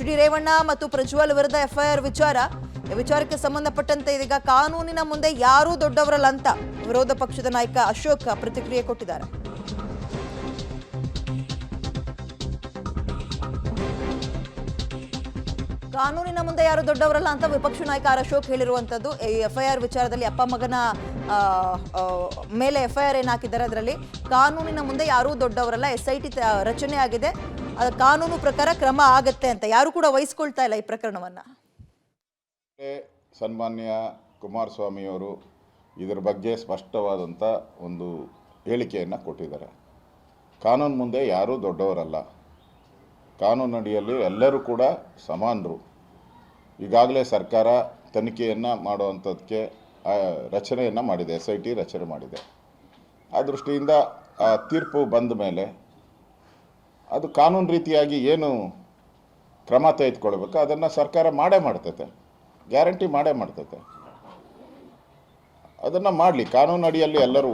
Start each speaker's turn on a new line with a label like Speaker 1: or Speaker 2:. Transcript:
Speaker 1: D Revanna ಮತ್ತು ಪ್ರಜ್ವಲ್ ವಿರುದ್ಧ FIR ವಿಚಾರಕ್ಕೆ ಸಂಬಂಧಪಟ್ಟಂತೆ ಇದೀಗ ಕಾನೂನಿನ ಮುಂದೆ ಯಾರೂ ದೊಡ್ಡವರಲ್ಲ ಅಂತ ವಿರೋಧ ಪಕ್ಷದ ನಾಯಕ ಅಶೋಕ್ ಪ್ರತಿಕ್ರಿಯೆ ಕೊಟ್ಟಿದ್ದಾರೆ. ಕಾನೂನಿನ ಮುಂದೆ ಯಾರು ದೊಡ್ಡವರಲ್ಲ ಅಂತ ವಿಪಕ್ಷ ನಾಯಕ ಅಶೋಕ್ ಹೇಳಿರುವಂತದ್ದು. ಈ ಎಫ್ಐಆರ್ ವಿಚಾರದಲ್ಲಿ ಅಪ್ಪ ಮಗನ ಮೇಲೆ ಎಫ್ಐಆರ್ ಏನು ಹಾಕಿದ್ದಾರೆ, ಅದರಲ್ಲಿ ಕಾನೂನಿನ ಮುಂದೆ ಯಾರೂ ದೊಡ್ಡವರಲ್ಲ, SIT ರಚನೆ ಆಗಿದೆ, ಕಾನೂನು ಪ್ರಕಾರ ಕ್ರಮ ಆಗತ್ತೆ ಅಂತ ಯಾರು ಕೂಡ ವಹಿಸ್ಕೊಳ್ತಾ ಇಲ್ಲ ಈ ಪ್ರಕರಣವನ್ನ.
Speaker 2: ಸನ್ಮಾನ್ಯ ಕುಮಾರಸ್ವಾಮಿಯವರು ಇದರ ಬಗ್ಗೆ ಸ್ಪಷ್ಟವಾದಂಥ ಒಂದು ಹೇಳಿಕೆಯನ್ನು ಕೊಟ್ಟಿದ್ದಾರೆ. ಕಾನೂನು ಮುಂದೆ ಯಾರೂ ದೊಡ್ಡವರಲ್ಲ, ಕಾನೂನು ಅಡಿಯಲ್ಲಿ ಎಲ್ಲರೂ ಕೂಡ ಸಮಾನರು. ಈಗಾಗಲೇ ಸರ್ಕಾರ ತನಿಖೆಯನ್ನು ಮಾಡುವಂಥದ್ದಕ್ಕೆ ರಚನೆಯನ್ನು ಮಾಡಿದೆ, SIT ರಚನೆ ಮಾಡಿದೆ. ಆ ದೃಷ್ಟಿಯಿಂದ ಆ ತೀರ್ಪು ಬಂದ ಮೇಲೆ ಅದು ಕಾನೂನು ರೀತಿಯಾಗಿ ಏನು ಕ್ರಮ ತೆಗೆದುಕೊಳ್ಬೇಕು ಅದನ್ನು ಸರ್ಕಾರ ಮಾಡೇ ಮಾಡ್ತೈತೆ, ಗ್ಯಾರಂಟಿ ಮಾಡೇ ಮಾಡ್ತೈತೆ. ಅದನ್ನು ಮಾಡಲಿ, ಕಾನೂನು ಅಡಿಯಲ್ಲಿ ಎಲ್ಲರೂ